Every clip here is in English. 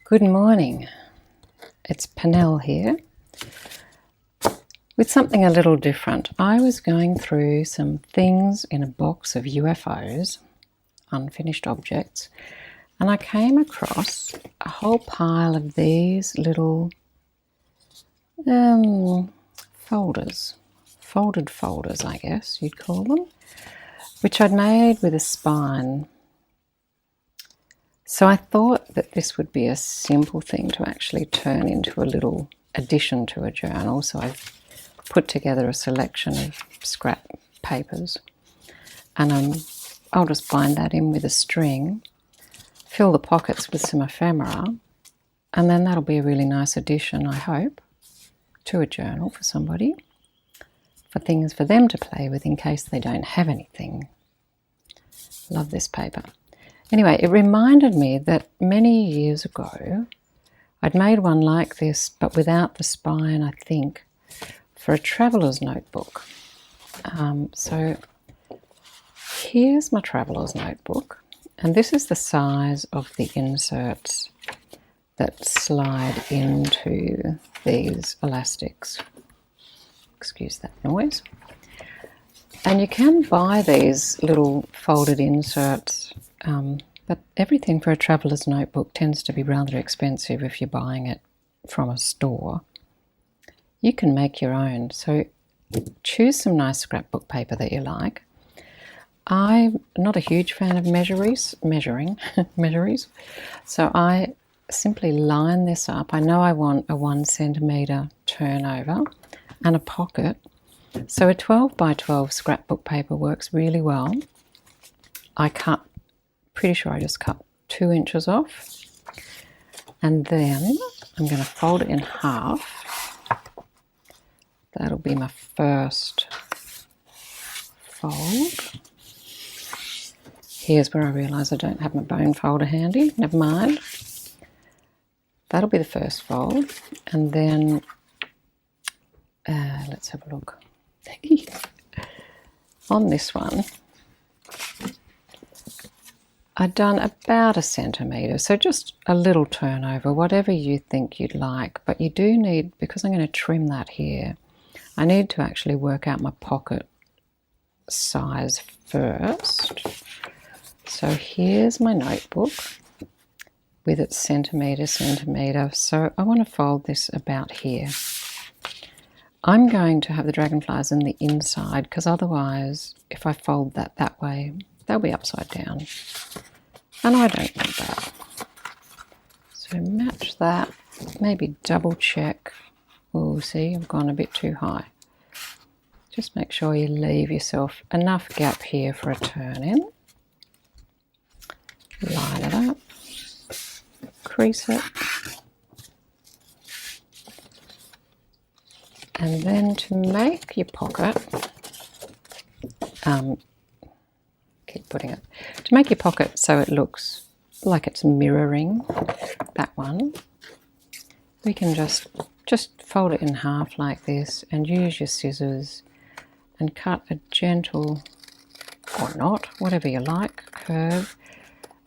Good morning, it's Pernell here with something a little different. I was going through some things in a box of UFOs, unfinished objects, and I came across a whole pile of these little folders, folded folders I guess you'd call them, which I'd made with a spine. So I thought that this would be a simple thing to actually turn into a little addition to a journal. So I've put together a selection of scrap papers, and I'll just bind that in with a string, fill the pockets with some ephemera, and then that'll be a really nice addition, I hope, to a journal for somebody, for things for them to play with in case they don't have anything. Love this paper. Anyway, it reminded me that many years ago I'd made one like this, but without the spine, I think, for a traveller's notebook. So here's my traveller's notebook, and this is the size of the inserts that slide into these elastics. Excuse that noise. And you can buy these little folded inserts, but everything for a traveller's notebook tends to be rather expensive if you're buying it from a store. You can make your own, so choose some nice scrapbook paper that you like. I'm not a huge fan of measuring, so I simply line this up. I know I want a 1 centimetre turnover and a pocket, so a 12 by 12 scrapbook paper works really well. Pretty sure I just cut 2 inches off, and then I'm going to fold it in half. That'll be my first fold. Here's where I realise I don't have my bone folder handy. Never mind. That'll be the first fold, and then let's have a look. On this one, I've done about 1 centimetre, so just a little turnover, whatever you think you'd like. But you do need, because I'm going to trim that here, I need to actually work out my pocket size first. So here's my notebook with its centimetre. So I want to fold this about here. I'm going to have the dragonflies in the inside, because otherwise, if I fold that way, they'll be upside down, and I don't want that. So match that, maybe double check. Oh, see, I've gone a bit too high. Just make sure you leave yourself enough gap here for a turn in. Line it up, crease it, and then to make your pocket, to make your pocket so it looks like it's mirroring that one, we can just fold it in half like this and use your scissors and cut a gentle, or not, whatever you like, curve,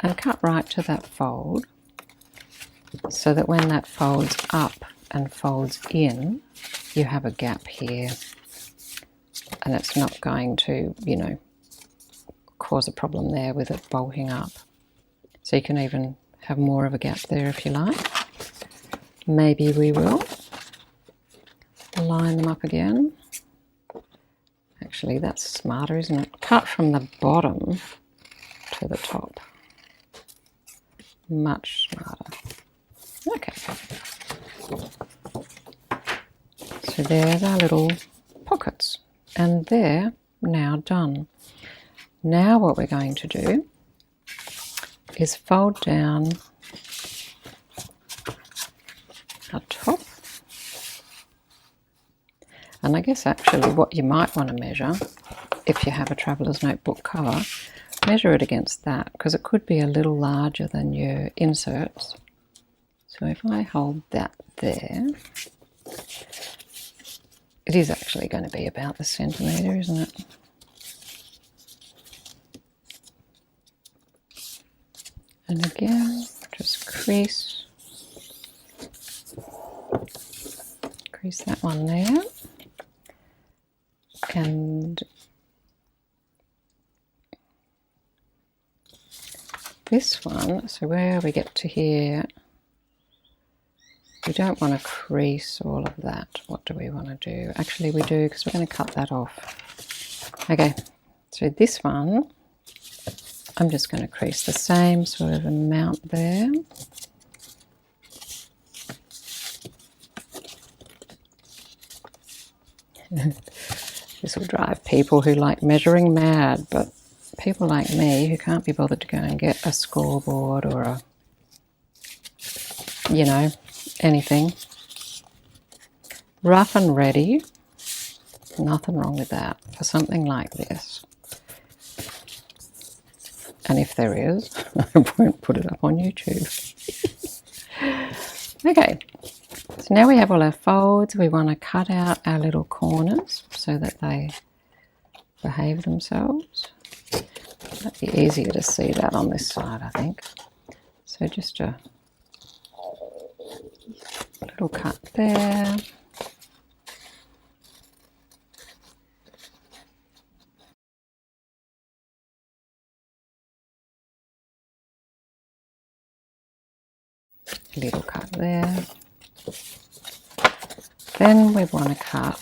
and cut right to that fold, so that when that folds up and folds in, you have a gap here, and it's not going to, cause a problem there with it bolting up. So you can even have more of a gap there if you like. Maybe we will line them up again. Actually, that's smarter, isn't it? Cut from the bottom to the top. Much smarter. Okay. So there's our little pockets, and they're now done. Now what we're going to do is fold down our top. And I guess actually what you might want to measure, if you have a traveller's notebook cover, measure it against that, because it could be a little larger than your inserts. So if I hold that there, it is actually going to be about the centimetre, isn't it? And again, just crease crease that one there. And this one, so where we get to here, we don't want to crease all of that. What do we want to do? Actually, we do, because we're going to cut that off. Okay, so this one, I'm just going to crease the same sort of amount there. This will drive people who like measuring mad, but people like me who can't be bothered to go and get a scoreboard or a, you know, anything. Rough and ready, nothing wrong with that for something like this. And if there is, I won't put it up on YouTube. Okay, so now we have all our folds. We want to cut out our little corners so that they behave themselves. It'd be easier to see that on this side, I think. So just a little cut there. Little cut there. Then we want to cut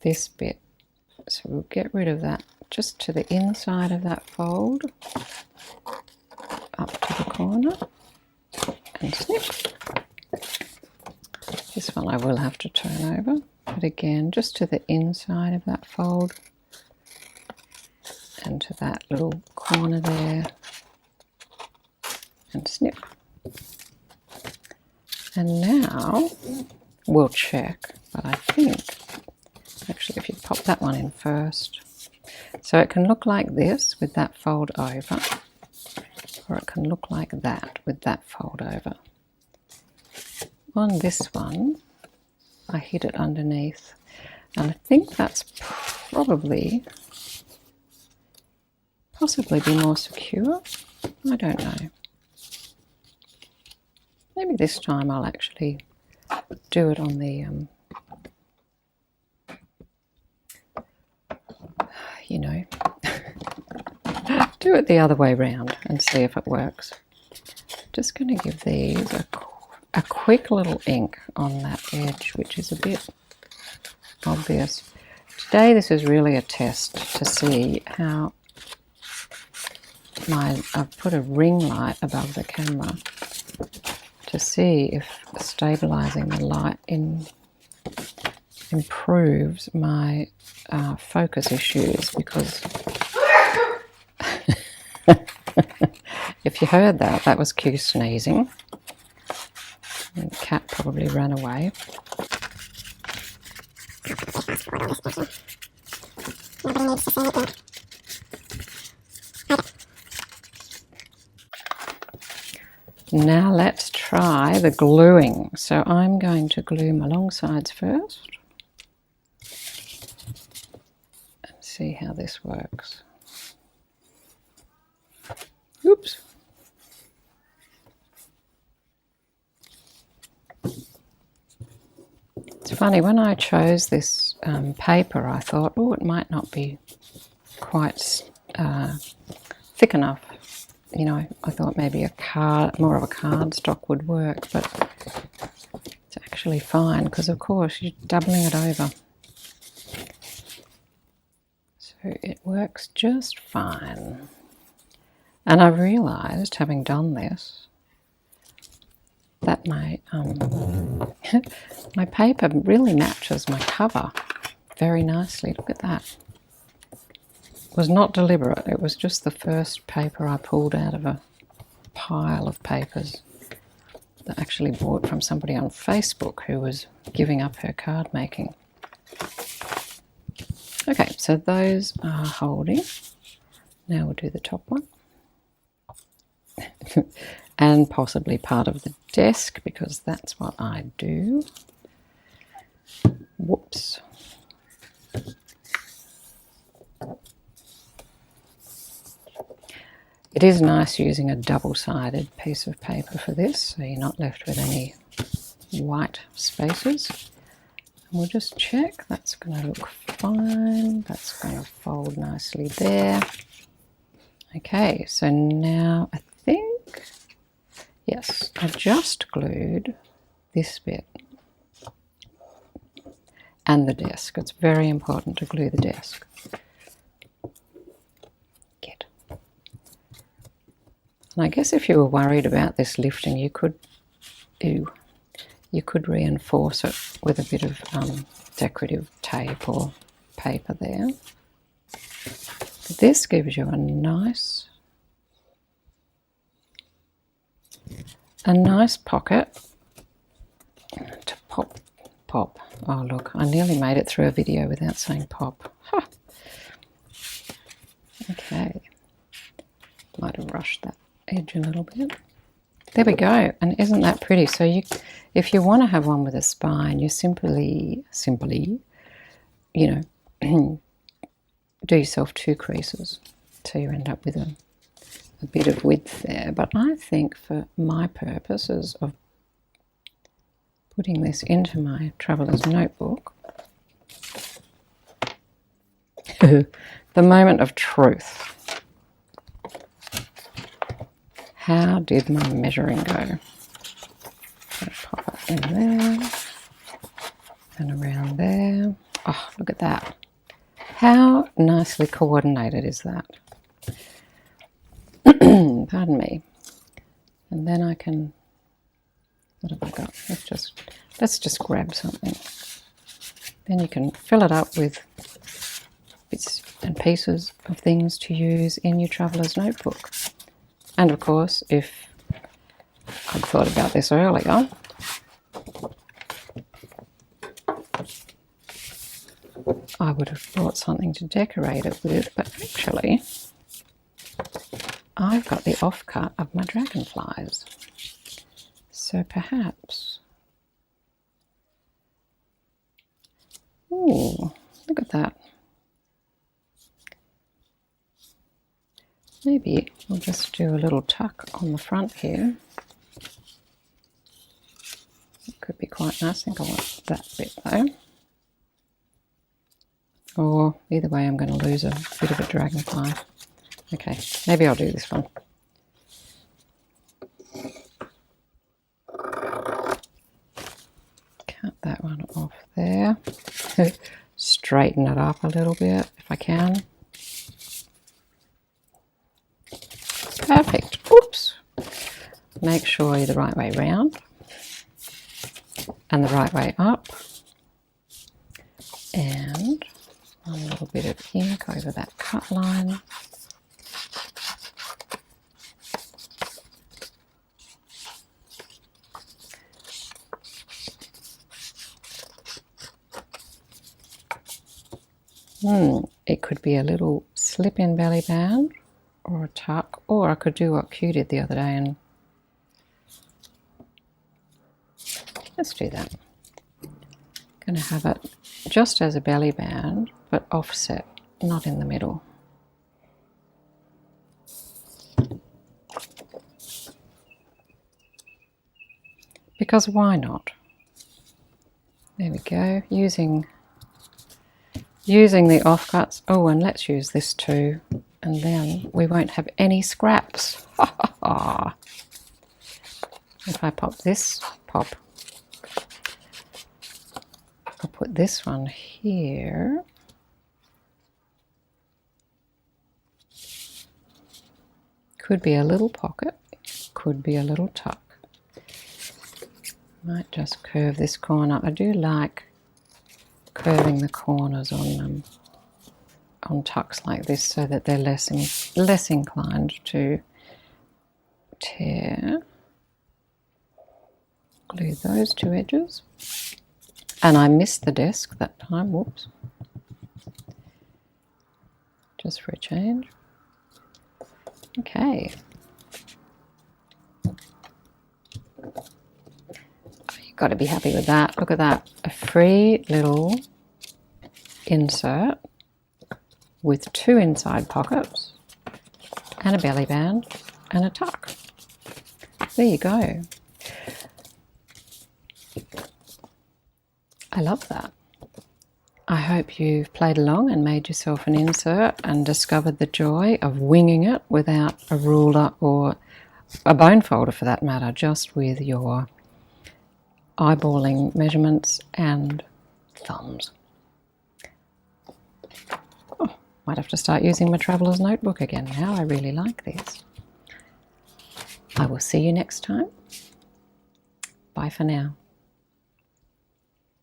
this bit. So we'll get rid of that just to the inside of that fold, up to the corner, and snip. This one I will have to turn over, but again, just to the inside of that fold and to that little corner there, and snip. And now we'll check, but I think, actually if you pop that one in first, so it can look like this with that fold over, or it can look like that with that fold over. On this one, I hid it underneath, and I think that's possibly be more secure. I don't know. Maybe this time I'll actually do it on the, you know, do it the other way round and see if it works. Just going to give these a quick little ink on that edge, which is a bit obvious. Today this is really a test to see how I've put a ring light above the camera to see if stabilizing the light improves my focus issues, because if you heard that, that was Q sneezing. And the cat probably ran away. Now let's try the gluing. So I'm going to glue my long sides first and see how this works. Oops. It's funny, when I chose this paper, I thought, oh, it might not be quite thick enough. You know, I thought maybe more of a cardstock would work, but it's actually fine because, of course, you're doubling it over. So it works just fine. And I realised, having done this, that my my paper really matches my cover very nicely. Look at that. It was not deliberate. It was just the first paper I pulled out of a pile of papers that I actually bought from somebody on Facebook who was giving up her card making. Okay, so those are holding. Now we'll do the top one. And possibly part of the desk, because that's what I do. Whoops. It is nice using a double-sided piece of paper for this, so you're not left with any white spaces. And we'll just check. That's going to look fine. That's going to fold nicely there. Okay, so now I think, yes, I just glued this bit and the desk. It's very important to glue the desk. And I guess if you were worried about this lifting, you could reinforce it with a bit of decorative tape or paper there. But this gives you a nice pocket to pop. Oh look, I nearly made it through a video without saying pop. Huh. Okay, might have rushed that edge a little bit. There we go. And isn't that pretty? So if you want to have one with a spine, you simply, you know, do yourself 2 creases, so you end up with a bit of width there. But I think for my purposes of putting this into my traveller's notebook, the moment of truth. How did my measuring go? Pop it in there and around there. Oh, look at that. How nicely coordinated is that? Pardon me. And then I can, what have I got? Let's just grab something. Then you can fill it up with bits and pieces of things to use in your traveller's notebook. And of course, if I'd thought about this earlier, I would have brought something to decorate it with, but actually, I've got the offcut of my dragonflies. So perhaps, ooh, look at that. Maybe we'll just do a little tuck on the front here. It could be quite nice. I think I want that bit though. Or either way, I'm going to lose a bit of a dragonfly. Okay, maybe I'll do this one. Cut that one off there. Straighten it up a little bit if I can. Perfect. Oops. Make sure you're the right way round and the right way up. And a little bit of ink over that cut line. It could be a little slip-in belly band or a tuck, or I could do what Q did the other day and let's do that. Going to have it just as a belly band, but offset, not in the middle. Because why not? There we go, using the offcuts. Oh, and let's use this too, and then we won't have any scraps. If I pop this, I'll put this one here. Could be a little pocket, could be a little tuck. Might just curve this corner. I do like curving the corners on tucks like this so that they're less inclined to tear. Glue those 2 edges. And I missed the desk that time, whoops. Just for a change. Okay. You've got to be happy with that. Look at that. A free little insert with 2 inside pockets and a belly band and a tuck. There you go. I love that. I hope you've played along and made yourself an insert and discovered the joy of winging it without a ruler or a bone folder for that matter, just with your eyeballing measurements and thumbs. Oh, might have to start using my traveller's notebook again now. I really like this. I will see you next time. Bye for now.